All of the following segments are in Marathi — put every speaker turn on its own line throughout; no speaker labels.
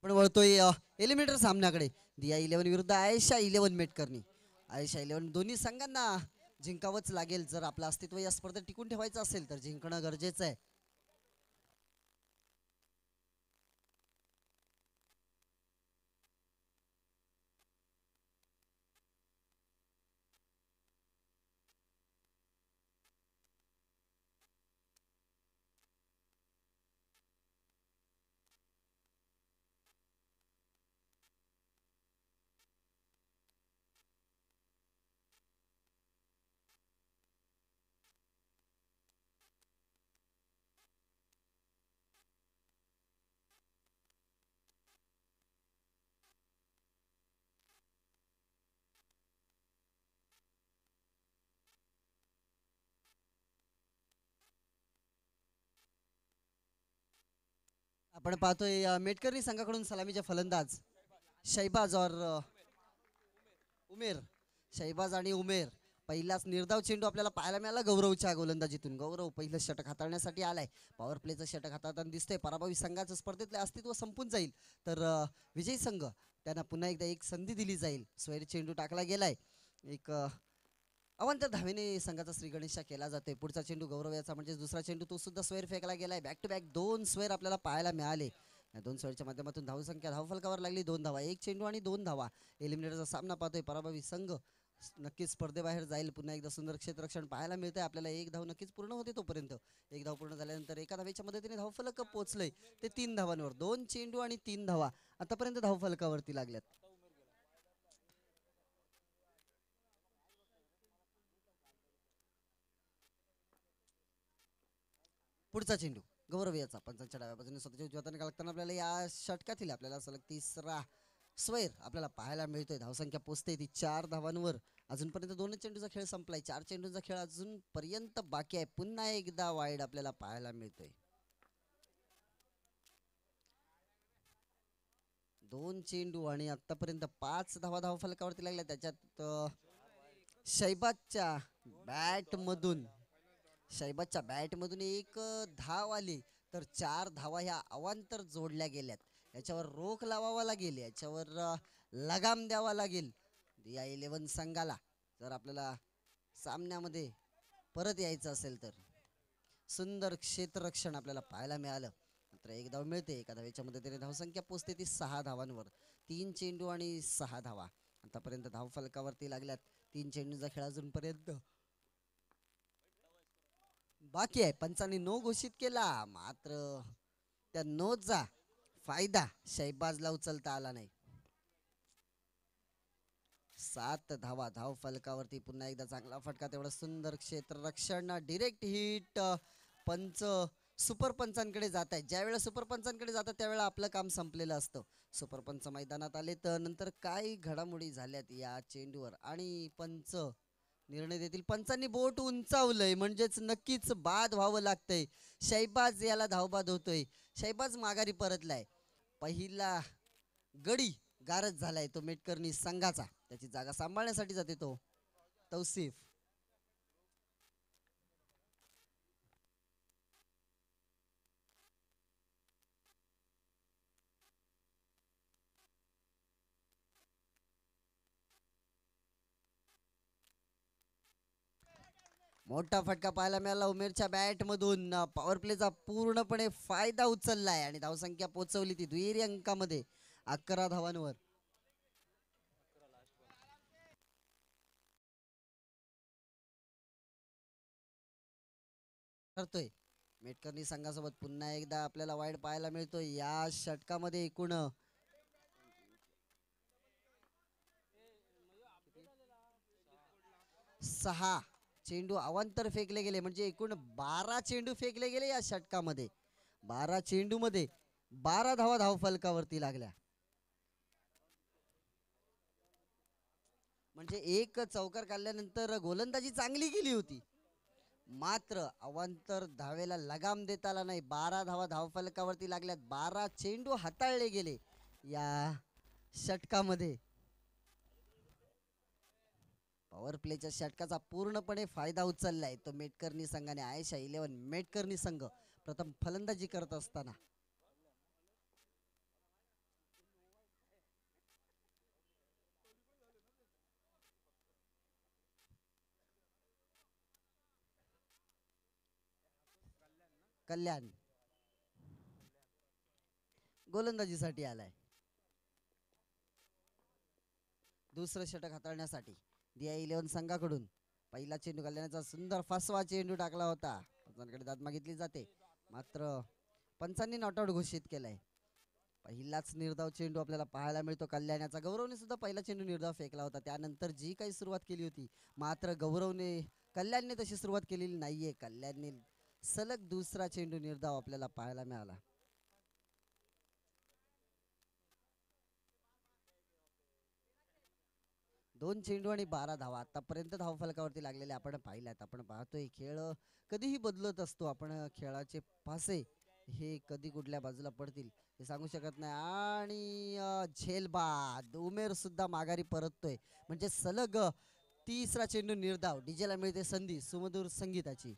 पण वळतोय एलिमिनेटर सामन्याकडे. दिया 11 विरुद्ध आयशा 11 मेटकरनी. आयशा 11 दोन्ही संघांना जिंकावंच लागेल जर आपलं अस्तित्व या स्पर्धेत टिकून ठेवायचं असेल तर जिंकणं गरजेचं आहे. आपण पाहतोय मेटकरी संघाकडून सलामीचे फलंदाज शैबाज और उमेर. शैबाज आणि उमेर. पहिलाच निर्धाव चेंडू आपल्याला पाहायला मिळाला गौरवच्या गोलंदाजीतून. गौरव पहिलं षटक हाताळण्यासाठी आलाय. पॉवर प्लेचं षटक हाताळताना दिसतंय. पराभवी संघाचं स्पर्धेतले अस्तित्व संपून जाईल तर विजयी संघ त्यांना पुन्हा एकदा एक संधी दिली जाईल. स्वैर चेंडू टाकला गेलाय. एक अवांतर धावेने संघाचा श्री गणेशा केला जातोय. पुढचा चेंडू गौरव याचा म्हणजे दुसरा चेंडू तो सुद्धा स्वैर फेकला गेलाय. बॅक टू बॅक दोन स्वैर आपल्याला पाहायला मिळाले. या दोन स्वैरच्या माध्यमातून धावसंख्या धावफलकावर लागली 2 धावा. एक चेंडू आणि 2 धावा. एलिमिनेटरचा सामना पाहतोय. पराभवी संघ नक्कीच स्पर्धेबाहेर जाईल. पुन्हा एकदा सुंदर क्षेत्ररक्षण पाहायला मिळतंय आपल्याला. एक धाव नक्कीच पूर्ण होते तोपर्यंत. एक धाव पूर्ण झाल्यानंतर एका धावेच्या मदतीने धावफलक पोहोचलंय ते 3 धावांवर. 2 चेंडू आणि 3 धावा आतापर्यंत धावफलकावरती लागल्यात. पुढचा चेंडू गौरव याचा पंचांच्या डाव्या बाजूने स्वतःच्या उजव्या हाताने लागताना आपल्याला या षटकातील आपल्याला सलग तिसरा स्वैर आपल्याला पाहायला मिळतोय. धावसंख्या पोचते ती 4 धावांवर. अजूनपर्यंत 2 चेंडूचा खेळ संपलाय. 4 चेंडूचा खेळ अजूनपर्यंत बाकी आहे. पुन्हा एकदा वाईड आपल्याला पाहायला मिळतोय. 2 चेंडू आणि आतापर्यंत 5 धावा धावफलकावरती लागल्या. त्याच्यात शैबाजच्या बॅटमधून शैबाजच्या बॅटमधून एक धाव आली तर 4 धावा ह्या अवांतर जोडल्या गेल्यात. याच्यावर रोख लावावा लागेल. याच्यावर लगाम द्यावा लागेल या 11 संघाला जर आपल्याला सामन्यामध्ये परत यायचं असेल तर. सुंदर क्षेत्ररक्षण आपल्याला पाहायला मिळालं. मात्र एक धाव मिळते. एका धावेच्या मदतीने धावसंख्या पोचते ती 6 धावांवर. 3 चेंडू आणि 6 धावा आतापर्यंत धावफलकावरती लागल्यात. 3 चेंडूचा खेळ अजूनपर्यंत बाकी आहे. पंचांनी नो घोषित केला मात्र त्या नोचा फायदा शैबाजला उचलता आला नाही. 7 धावा धाव फलकावरती. पुन्हा एकदा चांगला फटका. तेवढं सुंदर क्षेत्ररक्षण. Direct hit. पंच सुपर पंचांकडे जात आहेत. ज्यावेळेला सुपर पंचांकडे जातात त्यावेळेला आपलं काम संपलेलं असतं. सुपर पंच मैदानात आले तर नंतर काय घडामोडी झाल्यात या चेंडूवर आणि पंच निर्णय देतील. पंचांनी बोट उंचावलंय म्हणजेच नक्कीच बाद व्हावं लागतंय. शैबाज याला धावबाद होतोय. शैबाज माघारी परतलाय. पहिला गडी गारद झालाय तो मेटकरनी संघाचा. त्याची जागा सांभाळण्यासाठी जाते तो तौसिफ. मोठा फटका पाहायला मिळाला उमेरच्या बॅट मधून. पॉवर प्लेचा पूर्णपणे फायदा उचललाय आणि धावसंख्या पोहोचवली ती दुहेरी अंकामध्ये 11 धावांवर. करतोय मेटकरनी संघासोबत पुन्हा एकदा आपल्याला वाईड पाहायला मिळतोय. या षटकामध्ये एकूण 6 चेंडू अवांतर फेकले गेले म्हणजे एकूण 12 चेंडू फेकले गेले या षटकामध्ये. 12 चेंडू मध्ये 12 धावा धावफलकावरती लागल्या. म्हणजे एक चौकार काढल्यानंतर गोलंदाजी चांगली गेली होती मात्र अवांतर धावेला लगाम देता आला नाही. 12 धावा धावफलकावरती लागल्यात. 12 चेंडू हाताळले गेले या षटकामध्ये. पॉवर प्लेच्या षटकाचा पूर्णपणे फायदा उचललाय तो मेटकरनी संघाने. आयशा 11 मेटकरनी संघ प्रथम फलंदाजी करत असताना कल्याण गोलंदाजीसाठी आलाय. दुसरं षटक हाताळण्यासाठी दिया 11 संघाकडून पहिला चेंडू कल्याणाचा सुंदर फसवा चेंडू टाकला होता. पंचांकडे दाद मागितली जाते, मात्र पंचांनी नॉट आउट घोषित केलाय. पहिलाच निर्धाव चेंडू आपल्याला पाहायला मिळतो. कल्याणाचा गौरवने सुद्धा पहिला चेंडू निर्धाव फेकला होता. त्यानंतर जी काही सुरुवात केली होती, मात्र गौरवने कल्याणने तशी सुरुवात केलेली नाहीये. कल्याणने सलग दुसरा चेंडू निर्धाव आपल्याला पाहायला मिळाला. दोन चेंडू आणि 12 धावा आतापर्यंत धावफलकावरती लागलेले आपण पाहिल्यात. आपण पाहतोय खेळ कधीही बदलत असतो. आपण खेळाचे पासे हे कधी कुठल्या बाजूला पडतील हे सांगू शकत नाही. आणि झेलबाद उमेर सुद्धा माघारी परततोय, म्हणजे सलग तिसरा चेंडू निर्धाव. डीजेला मिळते संधी सुमधुर संगीताची.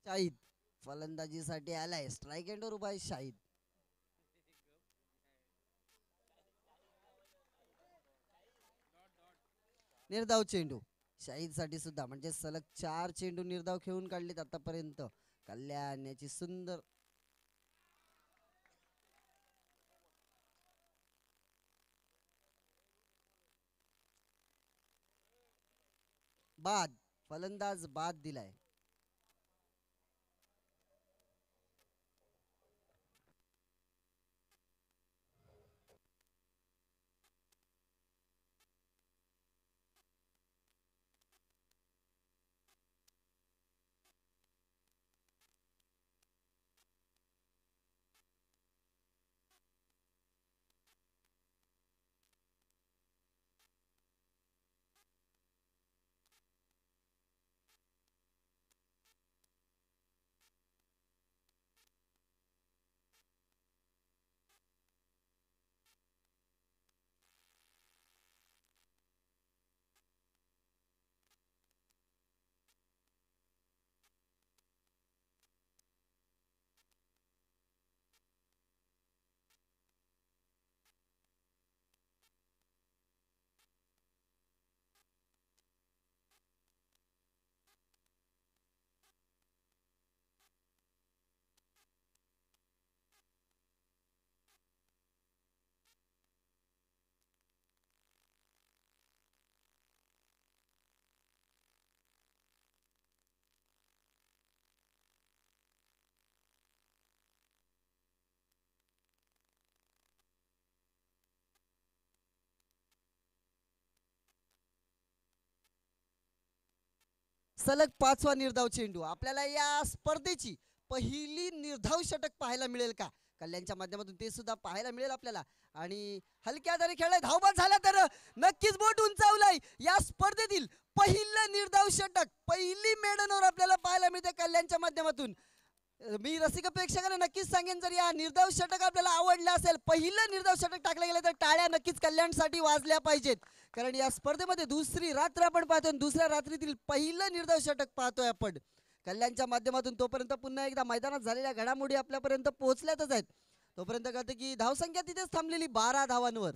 शाहिद फलंदाजीसाठी आलाय. स्ट्राईक एंडवर उभा आहे शाहिद. निर्धाव चेंडू शाहिद साठी सुद्धा, म्हणजे सलग 4 चेंडू निर्धाव खेळून काढलेत आतापर्यंत. कल्याण याची सुंदर बाद, फलंदाज बाद दिलाय. सलग 5वा निर्धाव चेंडू. आपल्याला या स्पर्धेची पहिली निर्धाव षटक पाहायला मिळेल का? कल्याणच्या माध्यमातून ते सुद्धा पाहायला मिळेल आपल्याला. आणि हलक्या दरी खेळलाय, धावबाद झाला तर नक्कीच बोट उंचावलाय. या स्पर्धेतील पहिलं निर्धाव षटक, पहिली मेडन ओव्हर आपल्याला पाहायला मिळते कल्याणच्या माध्यमातून. मी रसिक प्रेक्षकांना नक्कीच सांगेन, जर या निर्धाव षटक आपल्याला आवडलं असेल, पहिलं निर्धाव षटक टाकलं गेलं, तर टाळ्या नक्कीच कल्याणसाठी वाजल्या पाहिजेत. कारण या स्पर्धेमध्ये दुसरी रात्र आपण पाहतोय, दुसऱ्या रात्रीतील पहिलं निर्धाव षटक पाहतोय आपण कल्याणच्या माध्यमातून. तोपर्यंत पुन्हा एकदा मैदानात झालेल्या घडामोडी आपल्यापर्यंत पोहोचल्यातच आहेत. तोपर्यंत कळतं की धावसंख्या तिथेच थांबलेली 12 धावांवर.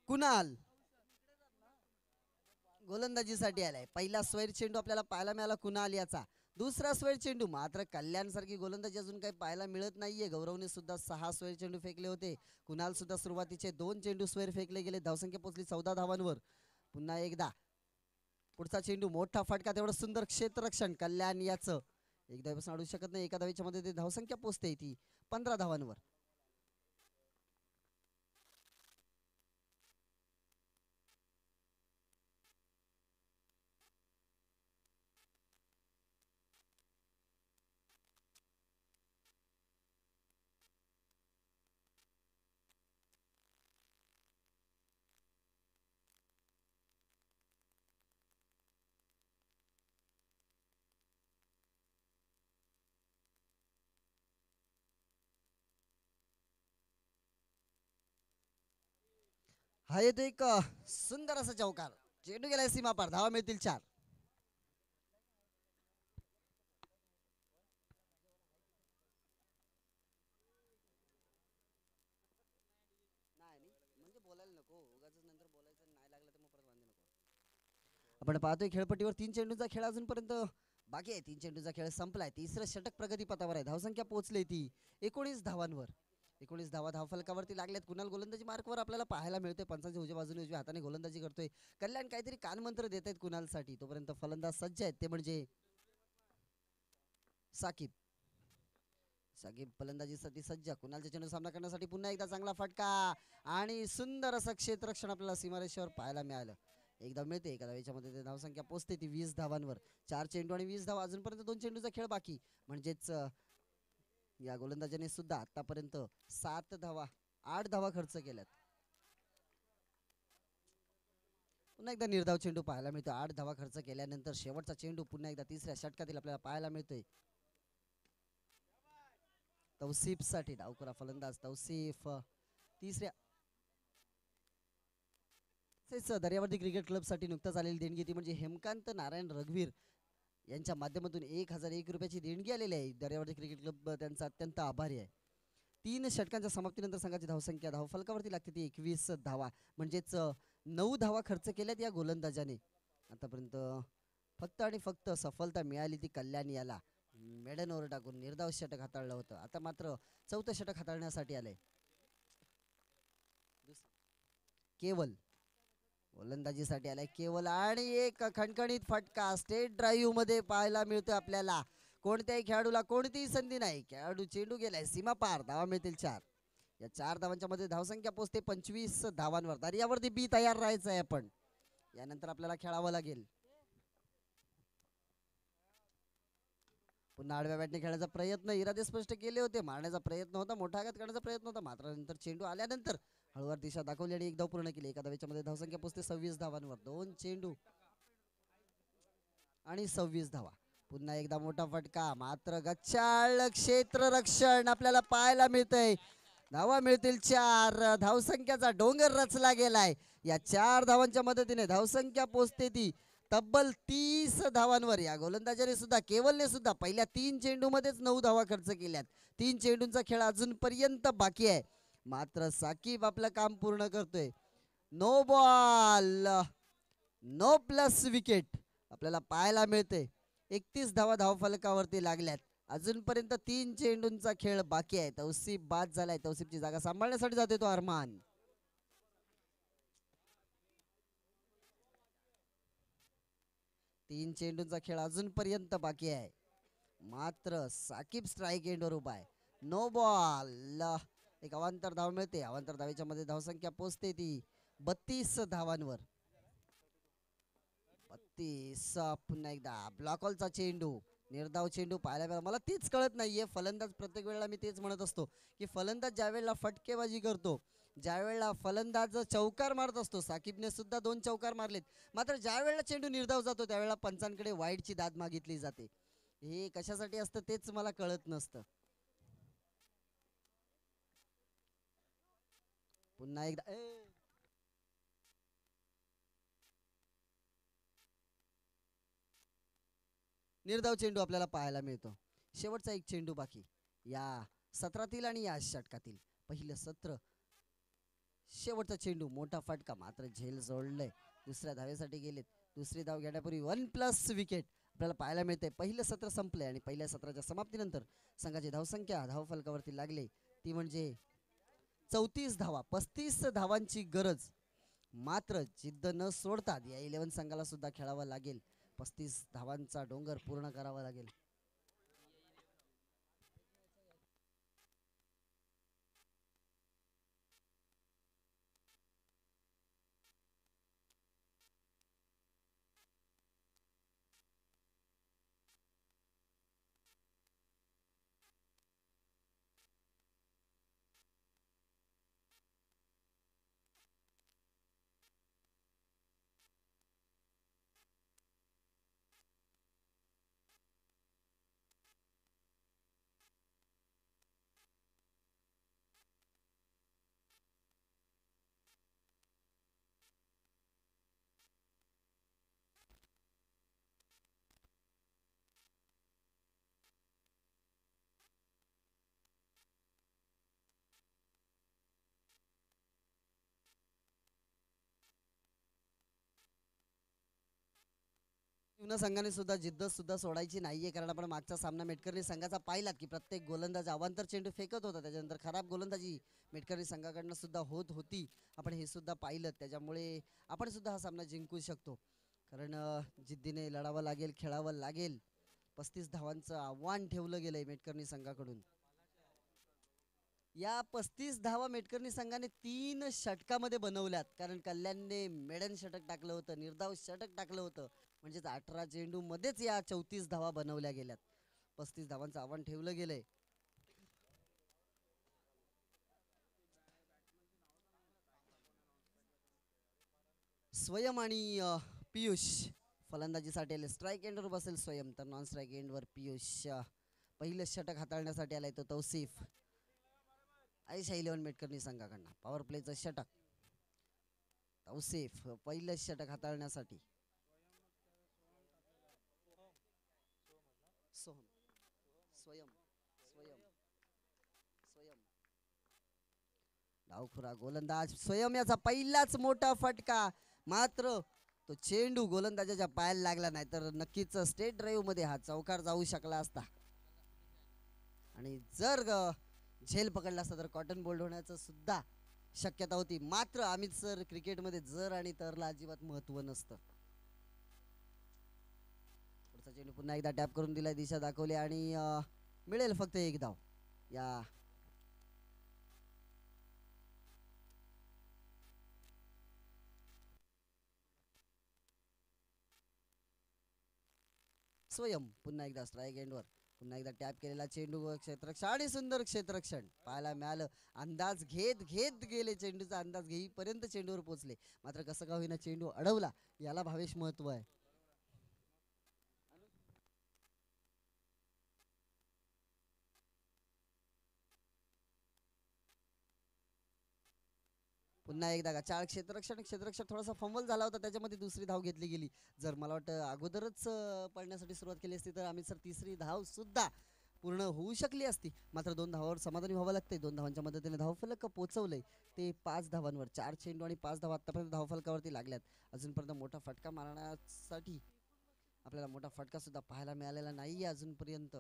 कुणाल गोलंदाजीसाठी आलाय. पहिला स्वैर चेंडू आपल्याला पाहायला मिळाला कुणाल याचा. दुसरा स्वैर चेंडू मात्र कल्याण सारखी गोलंदाजी अजून काही पाहायला मिळत नाहीये. गौरवने सुद्धा 6 स्वैर चेंडू फेकले होते. कुणाल सुद्धा सुरुवातीचे 2 चेंडू स्वैर फेकले गेले. धावसंख्या पोहोचली 14 धावांवर. पुन्हा एकदा पुढचा चेंडू मोठा फटका, तेवढं सुंदर क्षेत्ररक्षण कल्याण याचं. एक धावेपासून अडू शकत नाही. एका धावेच्या मध्ये ते धावसंख्या पोहोचते ती 15 धावांवर. हा येतो एक सुंदर असा चौकार. चेंडू गेलाय सीमा पार. धावा मिळतील 4. आपण पाहतोय खेळपट्टीवर 3 चेंडूंचा खेळ अजूनपर्यंत बाकी आहे. 3 चेंडूंचा खेळ संपलाय. तिसरं षटक प्रगतीपथावर आहे. धावसंख्या पोहोचली ती 19 धावांवर. 19 धावा धावफलकावरती लागल्यात. कुणाल गोलंदाजी मार्कवर आपल्याला पाहायला मिळतोय. पंचांच्या उजव्या बाजूने उजव्या हाताने गोलंदाजी करतोय. कल्याण काहीतरी कानमंत्र देत आहेत कुणालसाठी. तोपर्यंत फलंदाज सज्ज आहेत, ते म्हणजे साकिब. साकिब फलंदाजीसाठी सज्ज. कुणालच्या चेंडू सामना करण्यासाठी पुन्हा एकदा चांगला फटका आणि सुंदर असं क्षेत्ररक्षण आपल्याला सीमारेषेवर पाहायला मिळालं. एकदा मिळते. एका धावेच्या मध्ये ते धावसंख्या पोहोचते ती 20 धावांवर. 4 चेंडू आणि 20 धावा. अजूनपर्यंत 2 चेंडूचा खेळ बाकी. म्हणजेच या गोलंदाजाने सुद्धा आतापर्यंत 7 धावा 8 धावा खर्च केल्यात. पुन्हा एकदा निर्धाव चेंडू पाहायला मिळतो. 8 धावा खर्च केल्यानंतर शेवटचा चेंडू पुन्हा एकदा तिसऱ्या षटकातील आपल्याला पाहायला मिळतोय. तौसिफ साठी डावखुरा फलंदाज तौसिफ तिसऱ्या दर्यावर्दी क्रिकेट क्लब साठी नुकताच आलेली देणगी ती म्हणजे हेमकांत नारायण रघुवीर यांच्या माध्यमातून 1001 रुपयाची देणगी आलेली आहे. दर्यावर्दी क्रिकेट क्लब त्यांचा अत्यंत आभारी आहे. 3 षटकांच्या समाप्तीनंतर संघाची धावसंख्या धावफलकावरती लागते ती 21 धावा. म्हणजेच 9 धावा खर्च केल्यात या गोलंदाजाने. आतापर्यंत फक्त आणि फक्त सफलता मिळाली ती कल्याण याला. मेडन ओव्हर टाकून निर्धाव षटक हाताळलं होतं. आता मात्र 4थं षटक हाताळण्यासाठी आलंय. केवल गोलंदाजीसाठी आलाय केवल आणि एक खणखणीत फटका स्टेट ड्राईव्ह मध्ये पाहायला मिळतोय आपल्याला. कोणत्याही खेळाडूला कोणतीही संधी नाही. खेळाडू चेंडू गेलाय सीमा पार. धावा मिळतील 4. या 4 धावांच्या मध्ये धावसंख्या पोहोचते 25 धावांवर. दर्यावरती बी तयार राहायचं आहे. आपण यानंतर आपल्याला खेळावं लागेल. पुन्हा आडव्या बॅटने खेळण्याचा प्रयत्न इरादे स्पष्ट केले होते. मारण्याचा प्रयत्न होता. मोठा आघात करण्याचा प्रयत्न होता. मात्र नंतर चेंडू आल्यानंतर हळूवार दिशा दाखवली आणि एक धाव पूर्ण केली. एका धावेच्या मध्ये धावसंख्या पोहोचते 26 धावांवर. 2 चेंडू आणि 26 धावा. पुन्हा एकदा मोठा फटका. मात्र गच्चाळ क्षेत्ररक्षण आपल्याला पाहायला मिळतंय. धावा मिळतील 4. धावसंख्याचा डोंगर रचला गेलाय. या 4 धावांच्या मदतीने धावसंख्या पोहोचते ती तब्बल 30 धावांवर. या गोलंदाजाने सुद्धा केवलने सुद्धा पहिल्या 3 चेंडू मध्येच 9 धावा खर्च केल्यात. 3 चेंडूंचा खेळ अजूनपर्यंत बाकी आहे. मात्र साकिब आपलं काम पूर्ण करतोय. No ball no plus wicket आपल्याला पाहायला मिळते. 31 धावा धावफलकावरती लागल्यात. अजूनपर्यंत 3 चेंडूंचा खेळ बाकी आहे. तौसिफ बाद झालाय. तौसिफची जागा सांभाळण्यासाठी जाते तो अरमान. 3 चेंडूंचा खेळ अजूनपर्यंत बाकी आहे. मात्र साकिब स्ट्राईक एंडवर उभा आहे. No ball. एक अवांतर धाव मिळते. अवांतर धावेच्या मध्ये धावसंख्या पोहोचते ती 32 धावांवर. 32. पुन्हा एकदा ब्लॉकॉलचा चेंडू निर्धाव चेंडू पाहायला मिळाला. मला तेच कळत नाहीये. फलंदाज प्रत्येक वेळेला मी तेच म्हणत असतो की फलंदाज ज्या वेळेला फटकेबाजी करतो, ज्या वेळेला फलंदाज चौकार मारत असतो, साकिबने सुद्धा 2 चौकार मारलेत, मात्र ज्या वेळेला चेंडू निर्धाव जातो त्यावेळेला पंचांकडे वाईडची दाद मागितली जाते. हे कशासाठी असतं तेच मला कळत नसतं. पुन्हा एकदा निर्धाव चेंडू आपल्याला पाहायला मिळतो. शेवटचा एक चेंडू बाकी या सत्रातील आणि या षटकातील. पहिलं सत्र शेवटचा चेंडू मोठा फटका मात्र झेल जोडलंय. दुसऱ्या धावेसाठी गेलेत. दुसरी धाव घेण्यापूर्वी 1+ विकेट आपल्याला पाहायला मिळते. पहिलं सत्र संपले आणि पहिल्या सत्राच्या समाप्तीनंतर संघाची धावसंख्या धावफलकावरती लागली ती म्हणजे 34 धावा. 35 धावांची गरज, मात्र जिद्द न सोडतात या 11 संघाला सुद्धा खेळावं लागेल. 35 धावांचा डोंगर पूर्ण करावा लागेल. युना संघाने सुद्धा जिद्द सुद्धा सोडायची नाहीये, कारण आपण मागचा सामना मेटकरी संघाचा पाहिलात की प्रत्येक गोलंदाज अवांतर चेंडू फेकत होता. त्याच्यानंतर खराब गोलंदाजी मेटकरी संघाकडनं सुद्धा होत होती. आपण हे सुद्धा पाहिलं. त्याच्यामुळे आपण सुद्धा हा सामना जिंकू शकतो, कारण जिद्दीने लढावं लागेल, खेळावं लागेल. 35 धावांचं आव्हान ठेवलं गेलंय मेटकरी संघाकडून. या 35 धावा मेटकरी संघाने 3 षटकामध्ये बनवल्यात, कारण कल्याणने मेडन षटक टाकलं होतं, निर्धाव षटक टाकलं होतं. म्हणजेच 18 चेंडू मध्येच या 34 धावा बनवल्या गेल्यात. 35 धावांचं आव्हान ठेवलं गेलंय. स्वयं आणि पियुष फलंदाजीसाठी आले. स्ट्राईक एंडवर बसेल स्वयं, तर नॉन स्ट्राईक एंडवर पियुष. पहिलं षटक हाताळण्यासाठी आलाय तो तौसिफ. आयशा 11 मेटकरी संघाकडनं पॉवर प्लेचं षटक. तौसिफ पहिलं षटक हाताळण्यासाठी. सोहम, स्वयं, स्वयं, स्वयं. डावखुरा गोलंदाज स्वयं, याचा पहिलाच मोठा फटका. मात्र तो चेंडू गोलंदाजाच्या पायाला लागला नाही, तर नक्कीच स्टेट ड्राईव्ह मध्ये हा चौकार जाऊ शकला असता. आणि जर झेल पकडला असता तर कॉटन बोल्ड होण्याचं सुद्धा शक्यता होती. मात्र अमित सर क्रिकेटमध्ये जर आणि तरला अजिबात महत्व नसतं. पुढचा चेंडू पुन्हा एकदा टॅप करून दिलाय, दिशा दाखवली आणि मिळेल फक्त एक धाव. या स्वयं पुन्हा एकदा स्ट्राईक एंडवर. पुन्हा एकदा टॅप केलेला चेंडू क्षेत्ररक्षण आणि सुंदर क्षेत्ररक्षण पाहायला मिळालं. अंदाज घेत घेत गेले, चेंडूचा अंदाज घेईपर्यंत चेंडूवर पोहोचले. मात्र कसं का होईना चेंडू अडवला, याला भावेश महत्व आहे. पुन्हा एकदा का चाळ क्षेत्ररक्षण थोडासा फंबल झाला होता, त्याच्यामध्ये दुसरी धाव घेतली गेली. जर मला वाटतं अगोदरच पळण्यासाठी सुरुवात केली असती तर आम्ही सर तिसरी धाव सुद्धा पूर्ण होऊ शकली असती. मात्र 2 धावावर समाधानी व्हावं लागतंय. 2 धावांच्या मदतीने धावफलक पोहोचवलंय ते 5 धावांवर. 4 चेंडू आणि 5 धावा आतापर्यंत धावफलकावरती लागल्यात. अजूनपर्यंत मोठा फटका मारण्यासाठी आपल्याला मोठा फटका सुद्धा पाहायला मिळालेला नाहीये अजूनपर्यंत.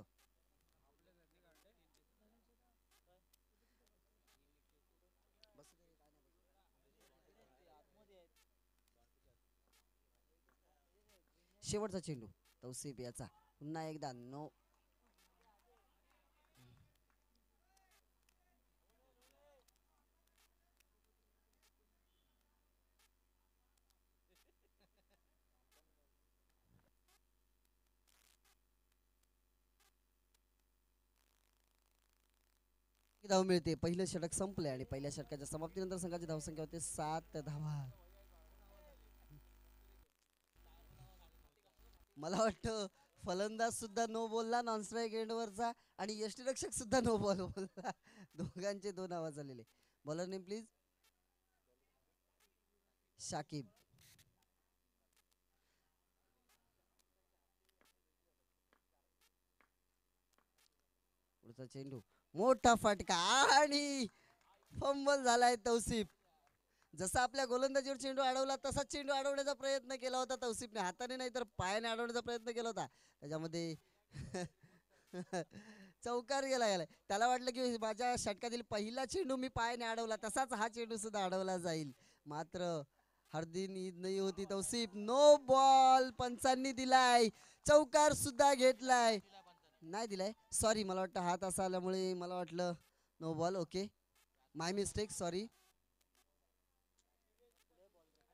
शेवटचा चेंडू तौसिफ याचा पुन्हा एकदा नो. धाव मिळते. पहिलं षटक संपले आणि पहिल्या षटकाच्या समाप्तीनंतर संघाची धावसंख्या होते 7 धावा. मला वाटतं फलंदाज सुद्धा नो बोलला नॉन स्ट्राईक एंडवरचा, आणि यष्टीरक्षक सुद्धा नो बॉल बोलला. दोघांचे 2 आवाज आलेले. Bowler name please. शाकिब. पुढचा चेंडू मोठा फटका आणि फंबल झालाय तौसिफ. जसा आपल्या गोलंदाजीवर चेंडू अडवला तसाच चेंडू अडवण्याचा प्रयत्न केला होता तौसिफने, हाताने नाही तर पायाने अडवण्याचा प्रयत्न केला होता त्याच्यामध्ये. चौकार गेलाय. त्याला वाटलं की माझ्या षटकातील पहिला चेंडू मी पायाने अडवला तसाच हा चेंडू सुद्धा अडवला जाईल, मात्र हरदिन ईद नाही होती तौसिफ. नो बॉल पंचांनी दिलाय, चौकार सुद्धा घेतलाय. नाही दिलाय, सॉरी, मला वाटतं हात असा आल्यामुळे मला वाटलं नो बॉल. ओके, माय मिस्टेक, सॉरी.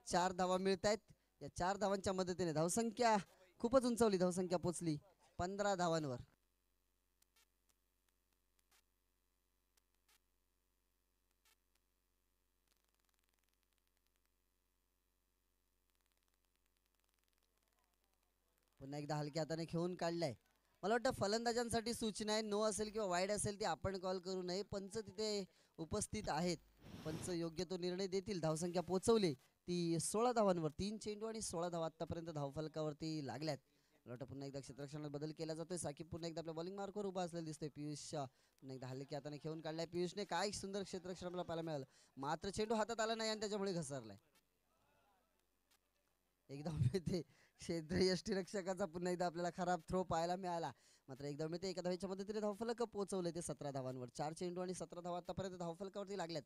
4 धावा मिळत आहेत. या 4 धावांच्या मदतीने धावसंख्या खूपच उंचावली, धावसंख्या पोचली 15 धावांवर. पुन्हा एकदा हलक्या हाताने खेळून काढलाय. मला वाटतं फलंदाजांसाठी सूचना आहे, नो असेल किंवा वाईड असेल ती आपण कॉल करू नये. पंच तिथे उपस्थित आहेत, पंच योग्य तो निर्णय देतील. धावसंख्या पोहोचवली ती 16 धावांवर. 3 चेंडू आणि 16 धावा आतापर्यंत धावफलकावरती लागल्यात. मला वाटतं पुन्हा एकदा क्षेत्ररक्षणात बदल केला जातोय. साकीब पुन्हा एकदा आपल्या बॉलिंग मार्कवर उभा असलेला दिसतोय. पियुष पुन्हा एकदा हलक्या हाताने खेळून काढलाय. पियुषने काय सुंदर क्षेत्ररक्षण आपल्याला पाहायला मिळालं, मात्र चेंडू हातात आला नाही आणि त्याच्यामुळे घसरलाय. एकदम मिळते क्षेत्रीय यष्टीरक्षकाचा पुन्हा एकदा आपल्याला खराब थ्रो पाहायला मिळाला. मात्र एकदा मिळते एका धावेच्या मदतीने धावफलक पोहोचवले ते 17 धावांवर. 4 चेंडू आणि 17 धावा आतापर्यंत धावफलकावरती लागल्यात.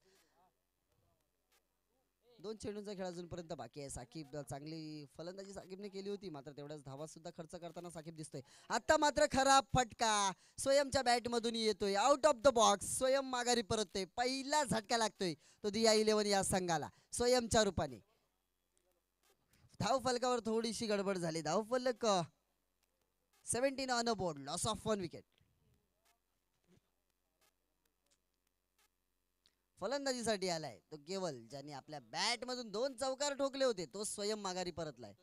2 चेंडूंचा खेळ अजूनपर्यंत बाकी आहे. साकीब चांगली फलंदाजी साकीबने केली होती, मात्र तेवढ्याच धावा सुद्धा खर्च करताना साकीब दिसतोय. आता मात्र खराब फटका स्वयंच्या बॅट मधून येतोय, आउट ऑफ द बॉक्स. स्वयं माघारी परततोय, पहिला झटका लागतोय तो दिया 11 या संघाला स्वयंच्या रूपाने. धावफलकावर थोडीशी गडबड झाली. धावफलक 17 on a board, loss of 1 wicket. फलंदाजीसाठी आलाय तो केवल, ज्याने आपल्या बॅट मधून 2 चौकार ठोकले होते, तो स्वयं माघारी परतलाय.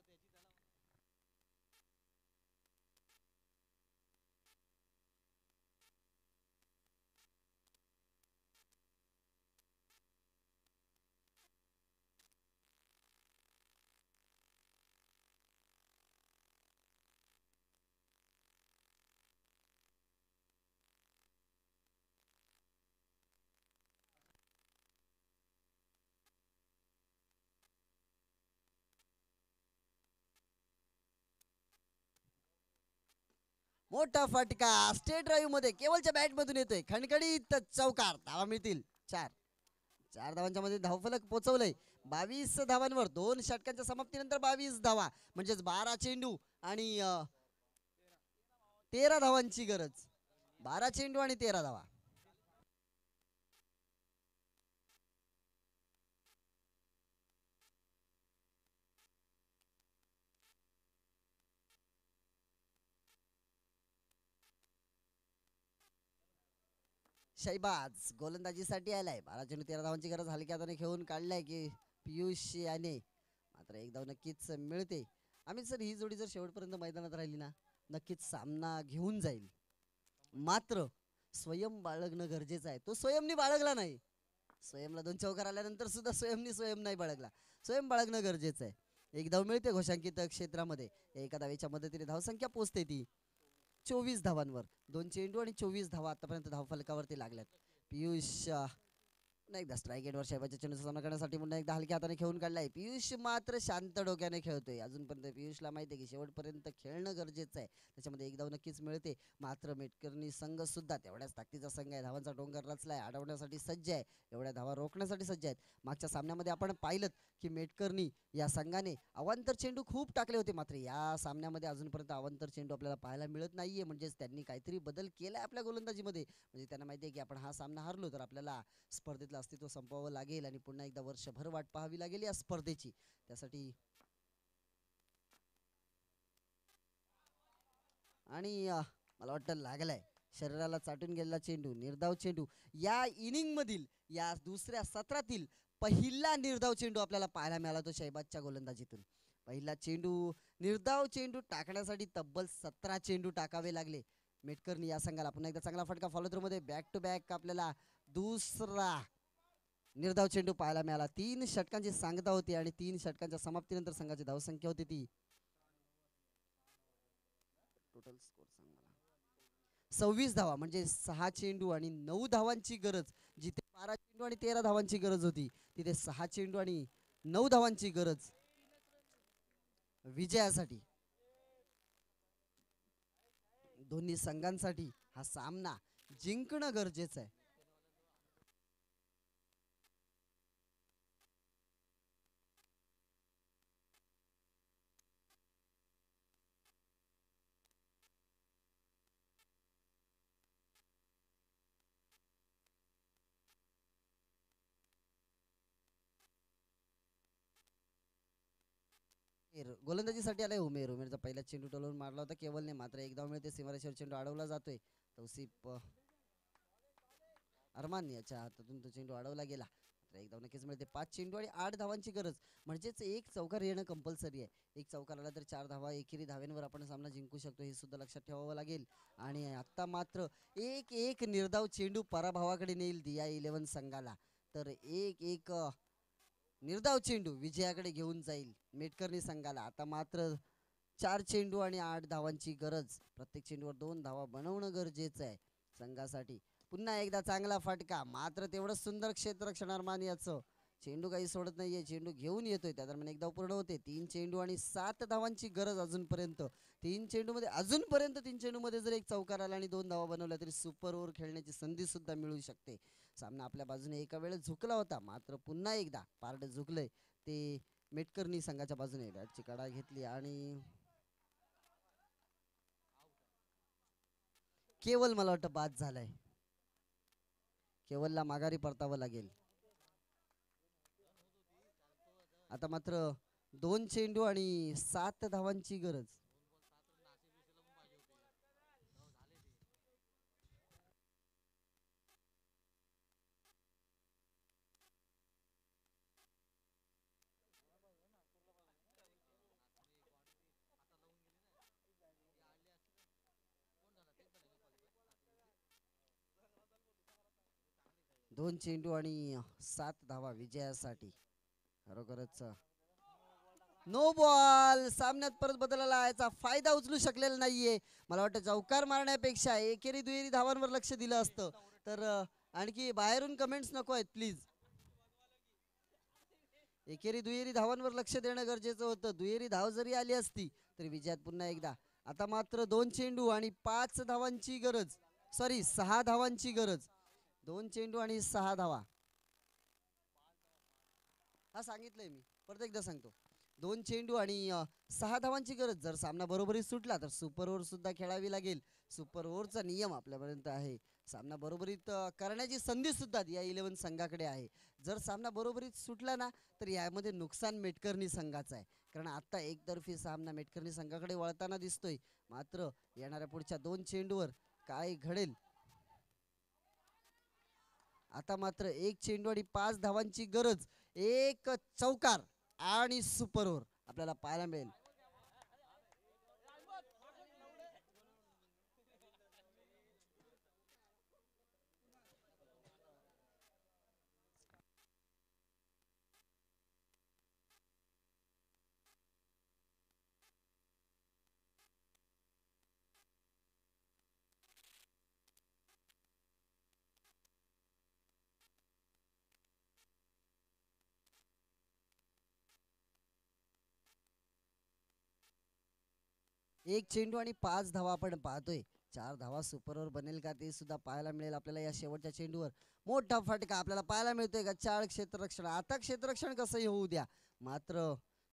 मोठा फटका स्टेट ड्राईव्ह मध्ये केवलच्या बॅट मधून येतोय. खणखणीत चौकार, धावा मिळतील 4. 4 धावांच्या मध्ये धावफलक पोहोचवलंय 22 धावांवर. 2 षटकांच्या समाप्तीनंतर 22 धावा म्हणजेच 12 चेंडू आणि 13 धावांची गरज. 12 चेंडू आणि 13 धावा. शैबाज गोलंदाजीसाठी आलाय. 12 चेंडू 13 धावांची गरज. हलक्या हाताने खेळून काढलाय की पियुष याने, मात्र एक धाव नक्कीच मिळते. आम्ही सर ही जोडी जर शेवटपर्यंत मैदानात राहिली ना, नक्कीच सामना घेऊन जाईल. मात्र स्वयं बाळगणं गरजेचं आहे. तो स्वयंनी बाळगला नाही. स्वयंला 2 चौकार आल्यानंतर सुद्धा स्वयं नाही बाळगला. स्वयं बाळगणं गरजेचं आहे. एक धाव मिळते घोषांकित क्षेत्रामध्ये. एका धावेच्या मदतीने धावसंख्या पोचते ती 24 धावांवर. 2 चेंडू आणि 24 धावा आतापर्यंत धावफलकावरती लागल्यात. पियुष पुन्हा एकदा स्ट्राईक एंडवर शैबाच्या चेंडूचा सामना करण्यासाठी पुन्हा एकदा हलक्या हाताने खेळून काढलाय. पियुष मात्र शांत डोक्याने खेळतोय. अजूनपर्यंत पियुषला माहिती आहे की शेवटपर्यंत खेळणं गरजेचं आहे. त्याच्यामध्ये एक धाव नक्कीच मिळते. मात्र मेटकर्णी संघ सुद्धा तेवढ्याच ताकदीचा संघ आहे. धावांचा डोंगर रचलाय, अडवण्यासाठी सज्ज आहे, एवढ्या धावा रोखण्यासाठी सज्ज आहेत. मागच्या सामन्यामध्ये आपण पाहिलं की मेटकर्णी या संघाने अवांतर चेंडू खूप टाकले होते, मात्र या सामन्यामध्ये अजूनपर्यंत अवांतर चेंडू आपल्याला पाहायला मिळत नाहीये. म्हणजेच त्यांनी काहीतरी बदल केलाय आपल्या गोलंदाजीमध्ये. म्हणजे त्यांना माहिती आहे की आपण हा सामना हरलो तर आपल्याला स्पर्धेतलं अस्तित्व संपवावं लागेल आणि पुन्हा एकदा वर्षभर वाट पाहावी लागेल या स्पर्धेची. त्यासाठी आणि मला वाटतं लागलाय शरीराला चाटून गेलेला चेंडू, निर्धाव चेंडू. या इनिंग मधील या दुसऱ्या सत्रातील पहिला निर्धाव चेंडू आपल्याला पाहायला मिळाला तो शैबाजच्या गोलंदाजीतून. पहिला चेंडू निर्धाव चेंडू टाकण्यासाठी तब्बल 17 चेंडू टाकावे लागले मेटकर्णी या संघाला. पुन्हा एकदा चांगला फटका फॉलो थ्रू मध्ये. बॅक टू बॅक आपल्याला दुसरा निर्धाव चेंडू पाहायला मिळाला. 3 षटकांची सांगता होती आणि 3 षटकांच्या समाप्तीनंतर संघाची धावसंख्या होती ती टोटल स्कोर सांग मला 26 धावा म्हणजे 6 चेंडू आणि 9 धावांची गरज. जिथे 12 चेंडू आणि 13 धावांची गरज होती तिथे 6 चेंडू आणि 9 धावांची गरज विजयासाठी. दोन्ही संघांसाठी हा सामना जिंकणं गरजेचं आहे. गोलंदाजीसाठी आलाय उमेर. उमेरचा पहिला चेंडू टोलवून मारला होता केवलने, मात्र एकदा मिळते सीमारेषेवर चेंडू अडवला जातोय. तौसिफ अरमान याच्या हातातून तो चेंडू अडवला गेला. एक धाव नक्कीच मिळते. 5 चेंडू आणि 8 धावांची गरज म्हणजेच एक चौकार येणं कंपल्सरी आहे. एक चौकार आला तर 4 धावा एकेरी धाव्यांवर आपण सामना जिंकू शकतो, हे सुद्धा लक्षात ठेवावं लागेल. आणि आता मात्र एक एक निर्धाव चेंडू पराभवाकडे नेईल दिया 11 संघाला. तर एक एक निर्धाव चेंडू विजयाकडे घेऊन जाईल मेटकर्णी संघाला. आता मात्र 4 चेंडू आणि 8 धावांची गरज. प्रत्येक चेंडूवर 2 धावा बनवणं गरजेचं आहे संघासाठी. पुन्हा एकदा चांगला फटका, मात्र तेवढं सुंदर क्षेत्ररक्षण अरमान याचं. चेंडू काही सोडत नाहीये, चेंडू घेऊन येतोय. त्या दरम्यान एक धाव पूर्ण होते. 3 चेंडू आणि 7 धावांची गरज अजूनपर्यंत. 3 चेंडूमध्ये जर एक चौकार आला आणि 2 धावा बनवल्या तरी सुपर ओव्हर खेळण्याची संधी सुद्धा मिळू शकते. सामना आपल्या बाजूने एका वेळेस झुकला होता, मात्र पुन्हा एकदा पारडं झुकलंय ते मेटकर्णी संघाच्या बाजूने. बॅटची कडा घेतली आणि केवल मला वाटतं बाद झालाय. केवलला माघारी परतावं लागेल. आता मात्र 2 चेंडू आणि 7 धावांची गरज. दोन चेंडू आणि 7 धावा विजयासाठी. खरोखरच नो बॉल. सामन्यात परत बदलला, याचा फायदा उचलू शकलेला नाहीये. मला वाटतं चौकार मारण्यापेक्षा एकेरी दुहेरी धावांवर लक्ष दिलं असतं तर आणखी बाहेरून कमेंट्स नको आहेत प्लीज. एकेरी दुहेरी धावांवर लक्ष देणं गरजेचं होतं. दुहेरी धाव जरी आली असती तरी विजयात पुन्हा एकदा. आता मात्र 2 चेंडू आणि 5 धावांची गरज. सॉरी 6 धावांची गरज. 2 चेंडू आणि 6 धावा. हा सांगितलंय मी, परत एकदा सांगतो. 2 चेंडू आणि 6 धावांची गरज. जर सामना बरोबरीत सुटला तर सुपर ओव्हर सुद्धा खेळावी लागेल. सुपर ओव्हरचा नियम आपल्यापर्यंत आहे. सामना बरोबरीत करण्याची संधी सुद्धा या 11 संघाकडे आहे. जर सामना बरोबरीत सुटला ना तर यामध्ये नुकसान मेटकर्णी संघाचं आहे, कारण आता एकतर्फी सामना मेटकर्णी संघाकडे वळताना दिसतोय. मात्र येणाऱ्या पुढच्या 2 चेंडूवर काय घडेल. आता मात्र 1 चेंडू आणि 5 धावांची गरज. एक चौकार आणि सुपर ओव्हर आपल्याला पाहायला मिळेल. एक चेंडू आणि 5 धावा आपण पाहतोय. 4 धावा सुपर ओव्हर बनेल का ते सुद्धा पाहायला मिळेल आपल्याला या शेवटच्या चेंडूवर. मोठा फटका आपल्याला पाहायला मिळतोय का चाळ क्षेत्ररक्षण. आता क्षेत्ररक्षण कसंही होऊ द्या, मात्र